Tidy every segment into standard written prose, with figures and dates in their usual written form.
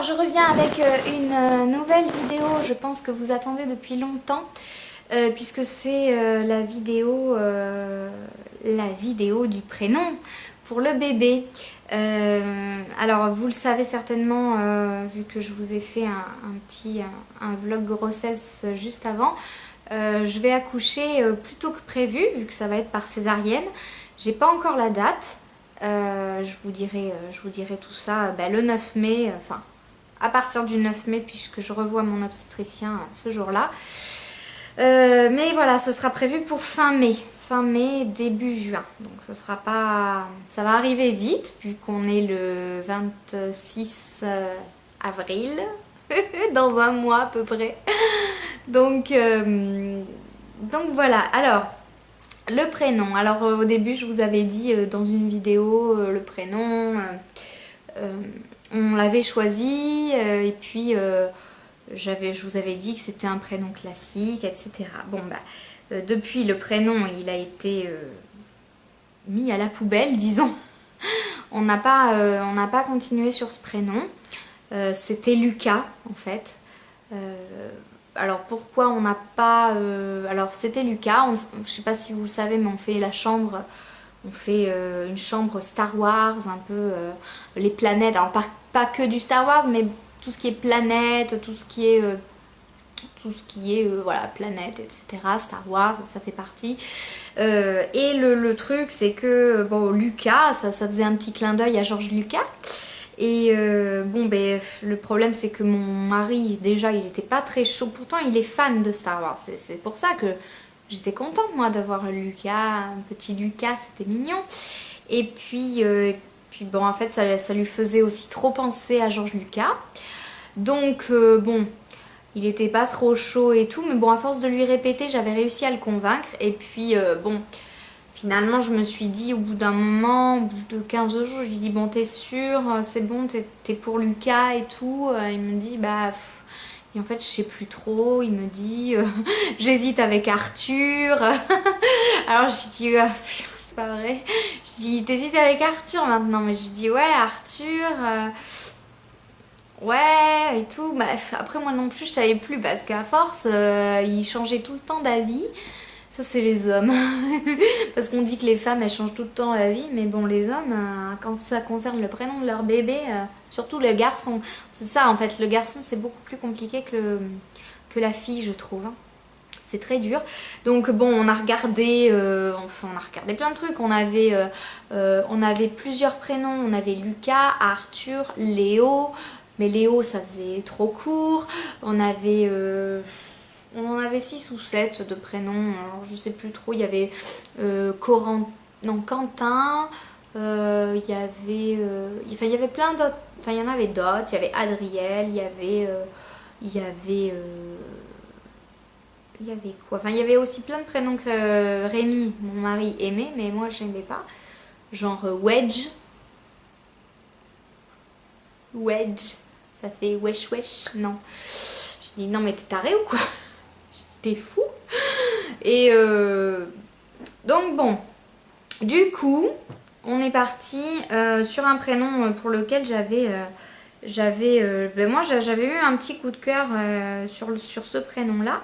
je reviens avec une nouvelle vidéo, je pense que vous attendez depuis longtemps, puisque c'est la vidéo du prénom pour le bébé. Alors vous le savez certainement, vu que je vous ai fait un vlog grossesse juste avant, je vais accoucher plus tôt que prévu, vu que ça va être par césarienne. J'ai pas encore la date. Je vous dirai tout ça le 9 mai, enfin à partir du 9 mai puisque je revois mon obstétricien ce jour-là. Mais voilà, ça sera prévu pour fin mai, début juin. Donc ça va arriver vite vu qu'on est le 26 avril, dans un mois à peu près. Donc voilà, alors... Le prénom, alors au début je vous avais dit dans une vidéo le prénom, on l'avait choisi et puis je vous avais dit que c'était un prénom classique, etc. Bon depuis le prénom il a été mis à la poubelle, disons. On n'a pas continué sur ce prénom, c'était Lucas en fait. Alors pourquoi on n'a pas... alors c'était Lucas, je sais pas si vous le savez mais on fait la chambre, on fait une chambre Star Wars, un peu les planètes, alors pas que du Star Wars mais tout ce qui est planète, tout ce qui est voilà, planète, etc. Star Wars, ça fait partie. Et le truc c'est que bon Lucas, ça faisait un petit clin d'œil à George Lucas. Et le problème c'est que mon mari déjà il était pas très chaud, pourtant il est fan de Star Wars, c'est pour ça que j'étais contente moi d'avoir Lucas, un petit Lucas, c'était mignon. Et puis bon en fait ça lui faisait aussi trop penser à George Lucas, donc il était pas trop chaud et tout, mais bon à force de lui répéter j'avais réussi à le convaincre. Et puis finalement, je me suis dit, au bout d'un moment, au bout de 15 jours, je lui ai dit, bon, t'es sûre, c'est bon, t'es pour Lucas et tout. Il me dit, et en fait, je sais plus trop. Il me dit, j'hésite avec Arthur. Alors, j'ai dit, c'est pas vrai. Je dis, t'hésites avec Arthur maintenant. Mais j'ai dit, ouais, Arthur, ouais, et tout. Après, moi non plus, je savais plus parce qu'à force, il changeait tout le temps d'avis. Ça c'est les hommes, parce qu'on dit que les femmes elles changent tout le temps la vie, mais bon les hommes, quand ça concerne le prénom de leur bébé, surtout le garçon, c'est ça en fait, le garçon c'est beaucoup plus compliqué que la fille je trouve, hein. C'est très dur. Donc bon on a regardé plein de trucs, on avait plusieurs prénoms, on avait Lucas, Arthur, Léo, mais Léo ça faisait trop court, on en avait 6 ou 7 de prénoms, alors je sais plus trop, il y avait Quentin, il y avait plein d'autres, enfin il y en avait d'autres, il y avait Adriel, il y avait quoi, enfin il y avait aussi plein de prénoms que Rémi, mon mari, aimait, mais moi je n'aimais pas, genre Wedge, ça fait wesh wesh, non. Je dis non mais t'es taré ou quoi? T'es fou. Et donc bon, du coup on est parti sur un prénom pour lequel moi j'avais eu un petit coup de cœur sur ce prénom là.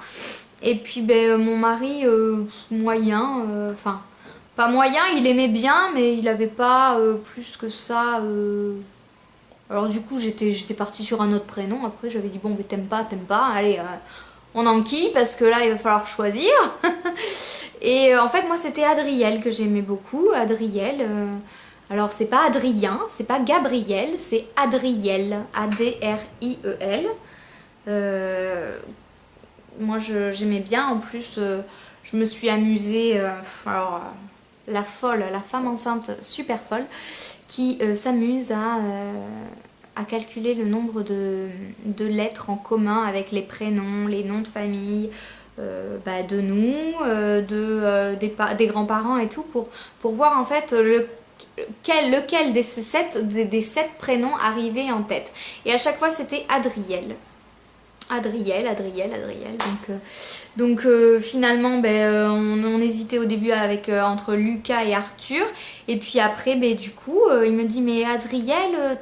Et puis mon mari moyen, enfin pas moyen, il aimait bien mais il avait pas plus que ça. Alors du coup j'étais partie sur un autre prénom. Après j'avais dit bon mais t'aimes pas, allez on enquille parce que là il va falloir choisir. Et en fait moi c'était Adriel que j'aimais beaucoup. Adriel, alors c'est pas Adrien, c'est pas Gabriel, c'est Adriel, A-D-R-I-E-L. Moi j'aimais bien, en plus je me suis amusée, alors la femme enceinte super folle qui s'amuse à calculer le nombre de lettres en commun avec les prénoms, les noms de famille, de nous, des grands-parents et tout, pour voir en fait lequel des 7 prénoms arrivait en tête. Et à chaque fois c'était Adriel. Donc finalement on hésitait au début entre Lucas et Arthur, et puis après du coup il me dit mais Adriel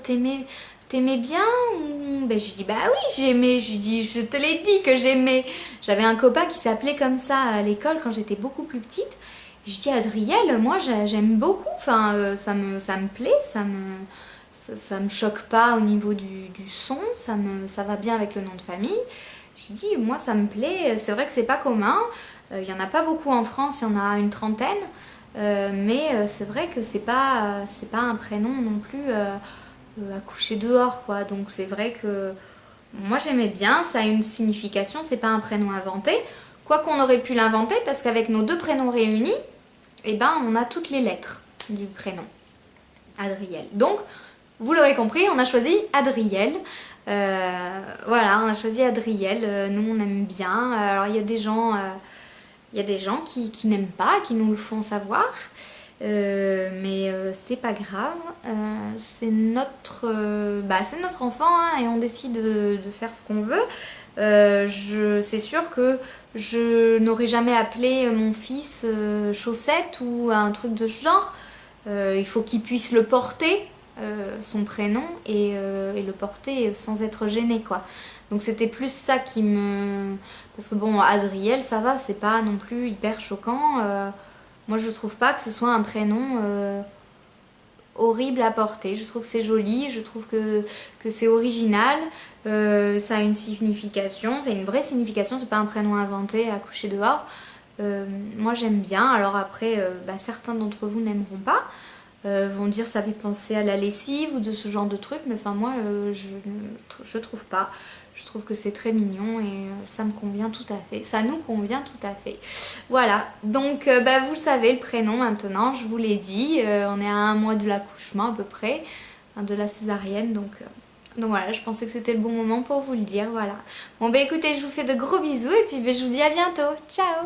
t'aimais bien ou... Ben, je dis bah oui j'aimais, je dis je te l'ai dit que j'aimais. J'avais un copain qui s'appelait comme ça à l'école quand j'étais beaucoup plus petite. Je dis Adriel, moi j'aime beaucoup, enfin ça me plaît, ça me choque pas au niveau du son, ça va bien avec le nom de famille. Je dis moi ça me plaît, c'est vrai que c'est pas commun, il y en a pas beaucoup en France, il y en a une trentaine, mais c'est vrai que c'est pas un prénom non plus à coucher dehors quoi, donc c'est vrai que moi j'aimais bien, ça a une signification, c'est pas un prénom inventé, quoi qu'on aurait pu l'inventer parce qu'avec nos deux prénoms réunis, eh ben on a toutes les lettres du prénom, Adriel. Donc vous l'aurez compris, on a choisi Adriel. Voilà, on a choisi Adriel. Nous on aime bien. Alors il y a des gens, qui n'aiment pas, qui nous le font savoir. Mais c'est pas grave. C'est notre enfant hein, et on décide de faire ce qu'on veut. C'est sûr que je n'aurais jamais appelé mon fils Chaussette ou un truc de ce genre. Il faut qu'il puisse le porter, son prénom, et le porter sans être gêné, quoi. Donc c'était plus ça qui me... Parce que bon, Adriel, ça va, c'est pas non plus hyper choquant. Moi, je trouve pas que ce soit un prénom horrible à porter. Je trouve que c'est joli, je trouve que c'est original. Ça a une signification, c'est une vraie signification, c'est pas un prénom inventé à coucher dehors. Moi j'aime bien, alors après certains d'entre vous n'aimeront pas, vont dire ça fait penser à la lessive ou de ce genre de truc, mais enfin moi je trouve pas. Je trouve que c'est très mignon et ça me convient tout à fait, ça nous convient tout à fait. Voilà, donc vous savez le prénom maintenant, je vous l'ai dit, on est à 1 mois de l'accouchement à peu près, de la césarienne, donc voilà, je pensais que c'était le bon moment pour vous le dire, voilà. Bon écoutez, je vous fais de gros bisous et puis je vous dis à bientôt, ciao.